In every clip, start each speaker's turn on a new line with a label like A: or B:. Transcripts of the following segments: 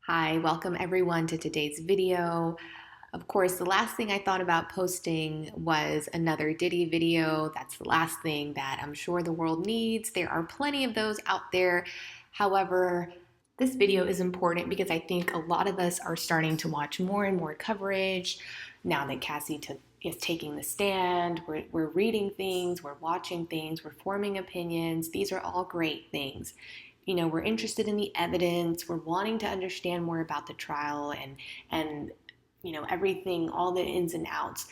A: Hi, welcome everyone to today's video. Of course, the last thing I thought about posting was another Diddy video. That's the last thing that I'm sure the world needs. There are plenty of those out there. However, this video is important because I think a lot of us are starting to watch more and more coverage now that is taking the stand. We're reading things, we're watching things, we're forming opinions. These are all great things. We're interested in the evidence, we're wanting to understand more about the trial and everything, all the ins and outs.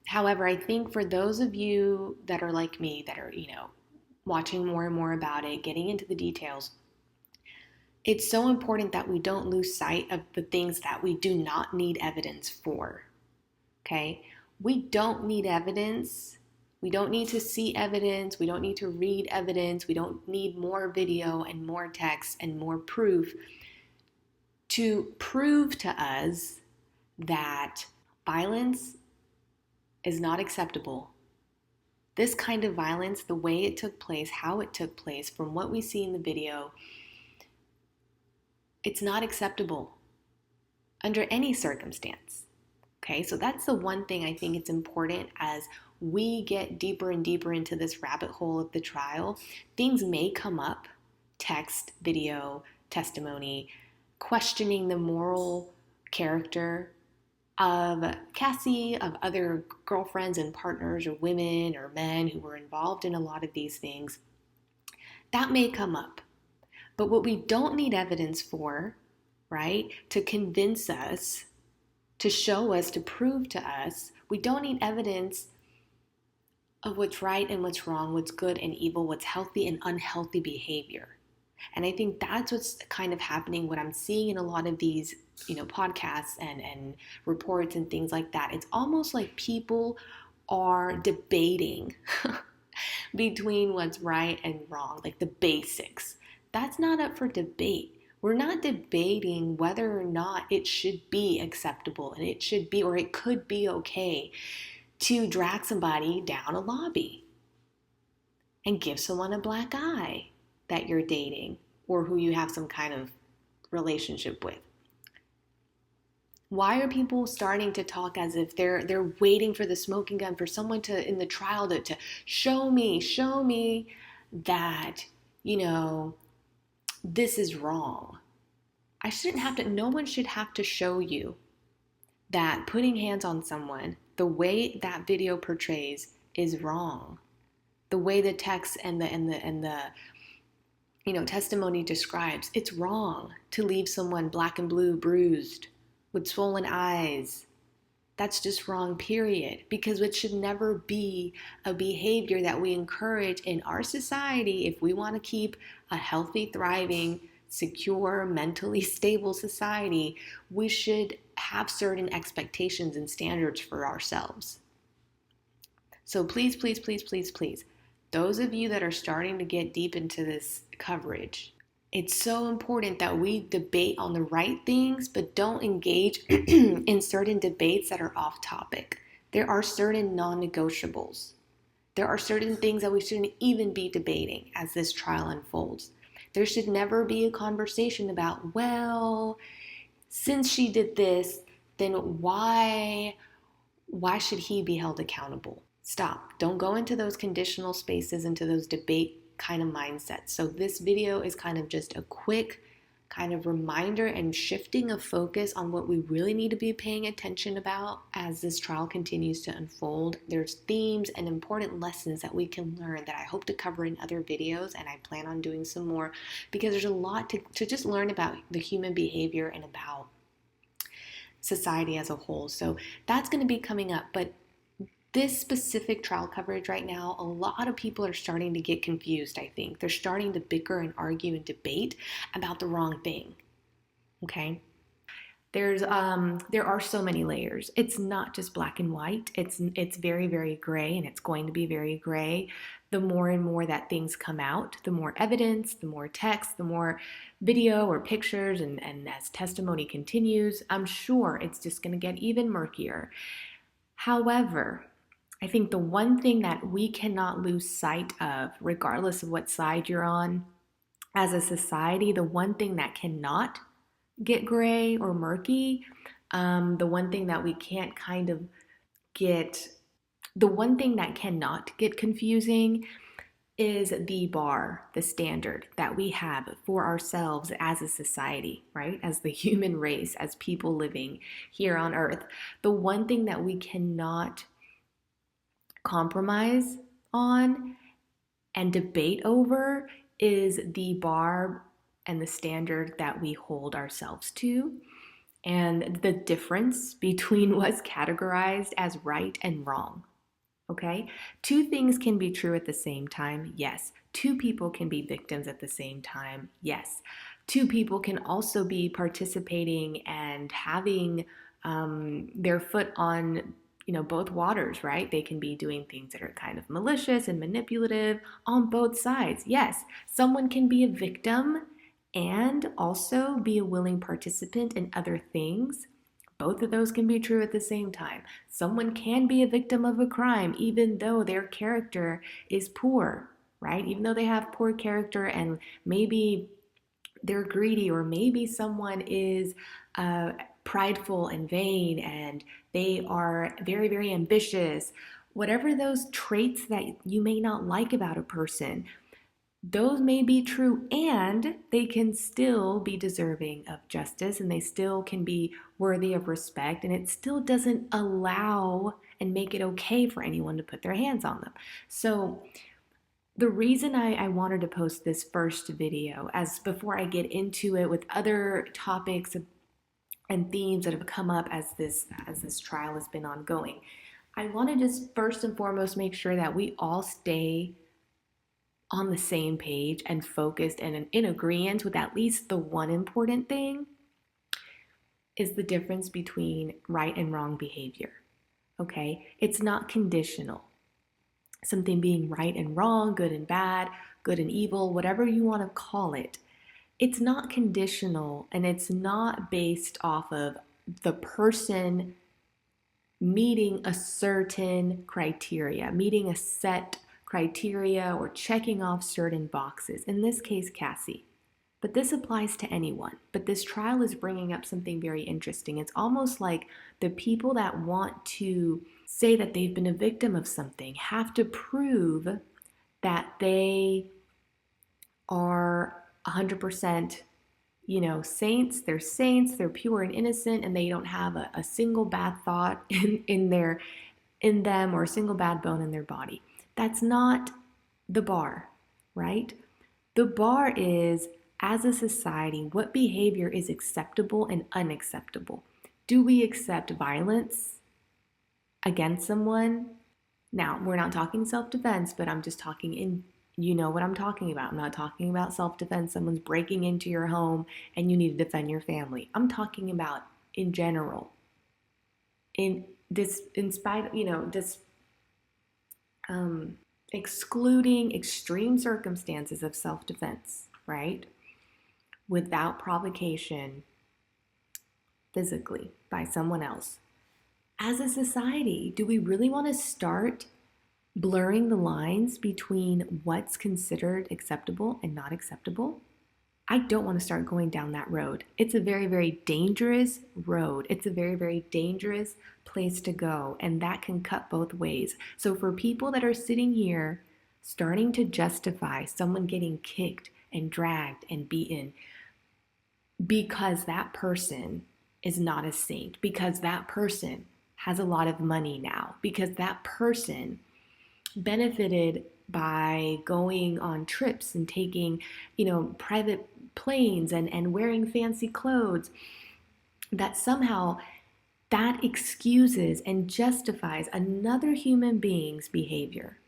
A: However, I think for those of you that are like me, that are, watching more and more about it, getting into the details, it's so important that we don't lose sight of the things that we do not need evidence for. Okay? We don't need evidence. We don't need to see evidence. We don't need to read evidence. We don't need more video and more text and more proof to prove to us that violence is not acceptable. This kind of violence, the way it took place, how it took place, from what we see in the video, it's not acceptable under any circumstance. Okay, so that's the one thing I think it's important as we get deeper and deeper into this rabbit hole of the trial. Things may come up, text, video, testimony, questioning the moral character of Cassie, of other girlfriends and partners or women or men who were involved in a lot of these things. That may come up. But what we don't need evidence for, right, to convince us, to show us, to prove to us, we don't need evidence of what's right and what's wrong, what's good and evil, what's healthy and unhealthy behavior. And I think that's what's kind of happening, what I'm seeing in a lot of these, podcasts and reports and things like that. It's almost like people are debating between what's right and wrong, like the basics. That's not up for debate. We're not debating whether or not it should be acceptable and it should be, or it could be okay to drag somebody down a lobby and give someone a black eye that you're dating or who you have some kind of relationship with. Why are people starting to talk as if they're waiting for the smoking gun, for someone to, in the trial, to show me that, this is wrong? No one should have to show you that putting hands on someone, the way that video portrays, is wrong. The way the text and the testimony describes, it's wrong to leave someone black and blue, bruised, with swollen eyes. That's just wrong, period. Because it should never be a behavior that we encourage in our society if we want to keep a healthy, thriving, secure, mentally stable society. We should have certain expectations and standards for ourselves. So please, please, please, please, please, those of you that are starting to get deep into this coverage, it's so important that we debate on the right things, but don't engage in certain debates that are off topic. There are certain non-negotiables. There are certain things that we shouldn't even be debating as this trial unfolds. There should never be a conversation about, well, since she did this, then why should he be held accountable? Stop. Don't go into those conditional spaces, into those debate kind of mindsets. So this video is kind of just a quick kind of reminder and shifting of focus on what we really need to be paying attention about as this trial continues to unfold. There's themes and important lessons that we can learn that I hope to cover in other videos, and I plan on doing some more because there's a lot to just learn about the human behavior and about society as a whole. So that's going to be coming up. But this specific trial coverage right now, a lot of people are starting to get confused, I think. They're starting to bicker and argue and debate about the wrong thing, okay? There are so many layers. It's not just black and white. It's very, very gray, and it's going to be very gray. The more and more that things come out, the more evidence, the more text, the more video or pictures, and as testimony continues, I'm sure it's just going to get even murkier. However, I think the one thing that we cannot lose sight of, regardless of what side you're on, as a society, the one thing that cannot get gray or murky. The one thing that we can't kind of get, the one thing that cannot get confusing is the bar, the standard that we have for ourselves as a society, right? As the human race, as people living here on earth. The one thing that we cannot compromise on and debate over is the bar and the standard that we hold ourselves to, and the difference between what's categorized as right and wrong. Okay? Two things can be true at the same time. Yes. Two people can be victims at the same time. Yes. Two people can also be participating and having their foot on both waters, right? They can be doing things that are kind of malicious and manipulative on both sides. Yes, someone can be a victim and also be a willing participant in other things. Both of those can be true at the same time. Someone can be a victim of a crime even though their character is poor, right? Even though they have poor character and maybe they're greedy, or maybe someone is prideful and vain and they are very, very ambitious. Whatever those traits that you may not like about a person, those may be true and they can still be deserving of justice and they still can be worthy of respect, and it still doesn't allow and make it okay for anyone to put their hands on them. So the reason I wanted to post this first video, as before I get into it with other topics and themes that have come up as this trial has been ongoing, I want to just first and foremost make sure that we all stay on the same page and focused and in agreement with at least the one important thing is the difference between right and wrong behavior. Okay? It's not conditional. Something being right and wrong, good and bad, good and evil, whatever you want to call it. It's not conditional, and it's not based off of the person meeting a certain criteria, meeting a set criteria or checking off certain boxes. In this case, Cassie. But this applies to anyone. But this trial is bringing up something very interesting. It's almost like the people that want to say that they've been a victim of something have to prove that they are 100% saints, they're pure and innocent, and they don't have a single bad thought in them, or a single bad bone in their body. That's not the bar, right? The bar is, as a society, what behavior is acceptable and unacceptable. Do we accept violence against someone? Now, we're not talking self-defense, but I'm just talking in, you know what I'm talking about. I'm not talking about self-defense. Someone's breaking into your home and you need to defend your family. I'm talking about in general. Excluding extreme circumstances of self-defense, right? Without provocation physically by someone else. As a society, do we really want to start blurring the lines between what's considered acceptable and not acceptable? I don't want to start going down that road. It's a very, very dangerous road. It's a very, very dangerous place to go, and that can cut both ways. So for people that are sitting here starting to justify someone getting kicked and dragged and beaten because that person is not a saint, because that person has a lot of money now, because that person benefited by going on trips and taking, private planes and wearing fancy clothes, that somehow that excuses and justifies another human being's behavior.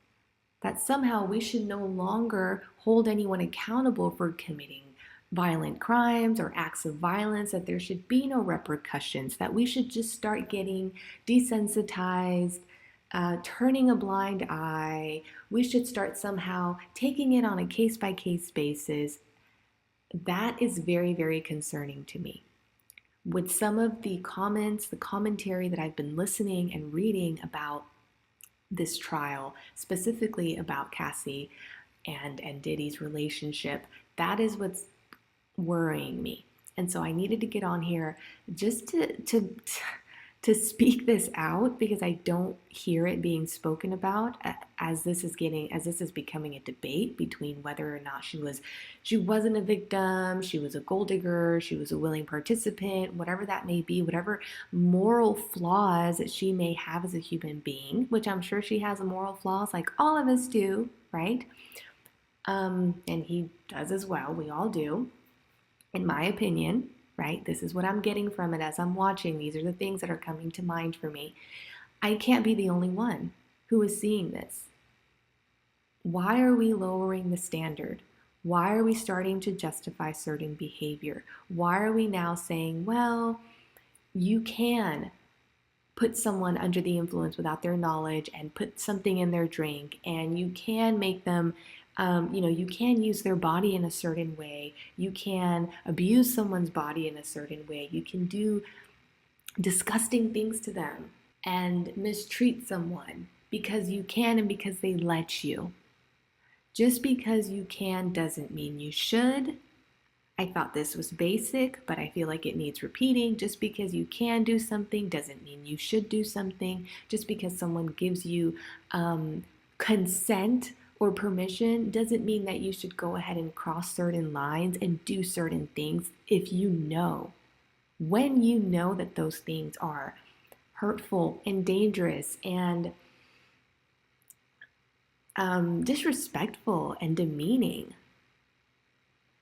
A: That somehow we should no longer hold anyone accountable for committing violent crimes or acts of violence, that there should be no repercussions, that we should just start getting desensitized, turning a blind eye. We should start somehow taking it on a case-by-case basis. That is very, very concerning to me. With some of the comments, the commentary that I've been listening and reading about this trial, specifically about Cassie and Diddy's relationship, that is what's worrying me. And so I needed to get on here just to speak this out, because I don't hear it being spoken about as this is becoming a debate between whether or not she wasn't a victim, she was a gold digger, she was a willing participant, whatever that may be, whatever moral flaws that she may have as a human being, which I'm sure she has moral flaws like all of us do, right? And he does as well. We all do, in my opinion, right? This is what I'm getting from it as I'm watching. These are the things that are coming to mind for me. I can't be the only one who is seeing this. Why are we lowering the standard? Why are we starting to justify certain behavior? Why are we now saying, well, you can put someone under the influence without their knowledge and put something in their drink, and you can make them you can use their body in a certain way, you can abuse someone's body in a certain way, you can do disgusting things to them and mistreat someone because you can and because they let you. Just because you can doesn't mean you should. I thought this was basic, but I feel like it needs repeating. Just because you can do something doesn't mean you should do something. Just because someone gives you consent or permission doesn't mean that you should go ahead and cross certain lines and do certain things if you know. When you know that those things are hurtful and dangerous and disrespectful and demeaning,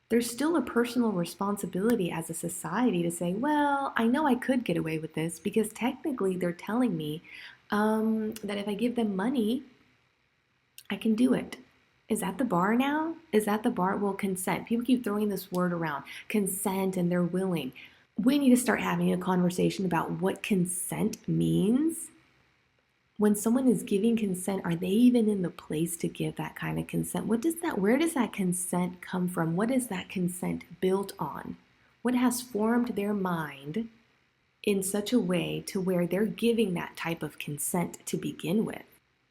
A: there's still a personal responsibility as a society to say, well, I know I could get away with this because technically they're telling me that if I give them money, I can do it. Is that the bar now? Is that the bar? Well, consent. People keep throwing this word around, consent, and they're willing. We need to start having a conversation about what consent means. When someone is giving consent, are they even in the place to give that kind of consent? Where does that consent come from? What is that consent built on? What has formed their mind in such a way to where they're giving that type of consent to begin with,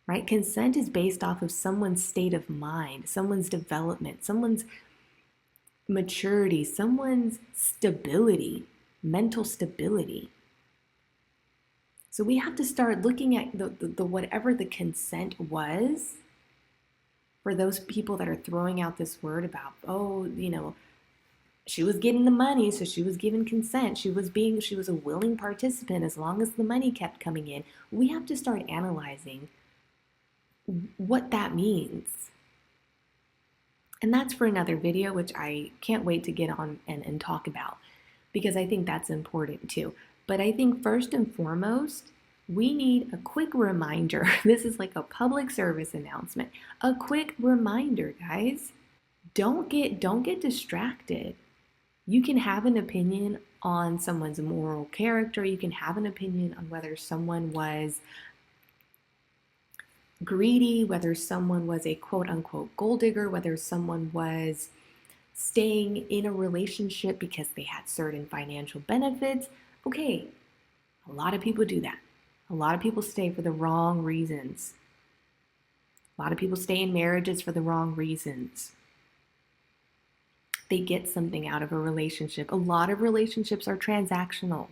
A: right? Consent is based off of someone's state of mind, someone's development, someone's maturity, someone's stability, mental stability. So we have to start looking at the whatever the consent was for those people that are throwing out this word about, she was getting the money, so she was given consent. She was a willing participant as long as the money kept coming in. We have to start analyzing what that means. And that's for another video, which I can't wait to get on and talk about, because I think that's important too. But I think first and foremost, we need a quick reminder. This is like a public service announcement. A quick reminder, guys. Don't get distracted. You can have an opinion on someone's moral character. You can have an opinion on whether someone was greedy, whether someone was a quote unquote gold digger, whether someone was staying in a relationship because they had certain financial benefits. Okay, a lot of people do that. A lot of people stay for the wrong reasons. A lot of people stay in marriages for the wrong reasons. They get something out of a relationship. A lot of relationships are transactional.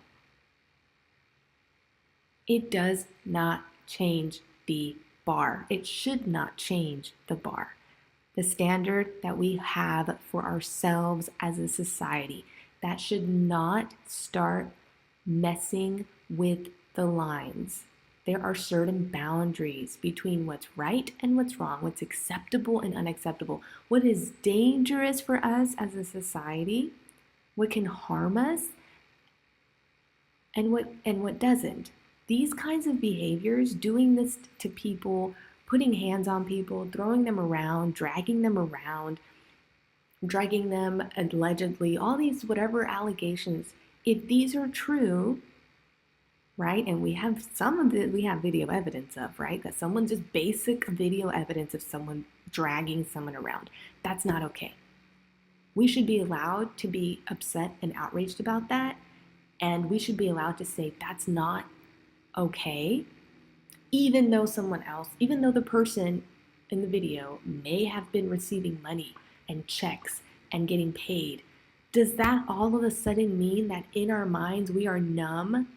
A: It does not change the bar. It should not change the bar. The standard that we have for ourselves as a society, that should not start messing with the lines. There are certain boundaries between what's right and what's wrong, what's acceptable and unacceptable, what is dangerous for us as a society, what can harm us, and what doesn't. These kinds of behaviors, doing this to people, putting hands on people, throwing them around, dragging them allegedly, all these whatever allegations, if these are true, right, and we have video evidence of, right, that someone, just basic video evidence of someone dragging someone around, that's not okay. We should be allowed to be upset and outraged about that, and we should be allowed to say that's not okay, even though the person in the video may have been receiving money and checks and getting paid Does that all of a sudden mean that in our minds we are numb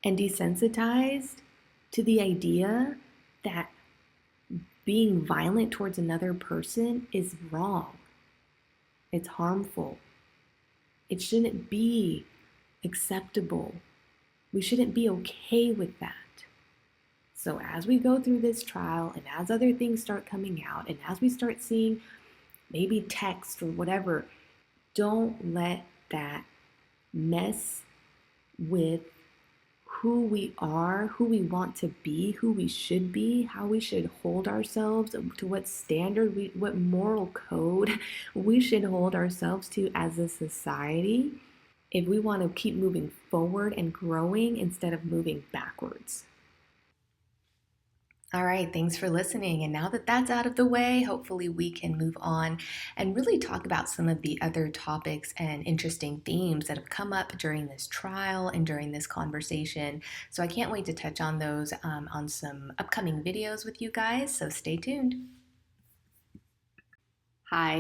A: and desensitized to the idea that being violent towards another person is wrong? It's harmful. It shouldn't be acceptable. We shouldn't be okay with that. So, as we go through this trial and as other things start coming out, and as we start seeing maybe text or whatever, don't let that mess with who we are, who we want to be, who we should be, how we should hold ourselves, to what standard, what moral code we should hold ourselves to as a society if we want to keep moving forward and growing instead of moving backwards. All right, thanks for listening. And now that that's out of the way, hopefully we can move on and really talk about some of the other topics and interesting themes that have come up during this trial and during this conversation. So I can't wait to touch on those on some upcoming videos with you guys. So stay tuned. Hi.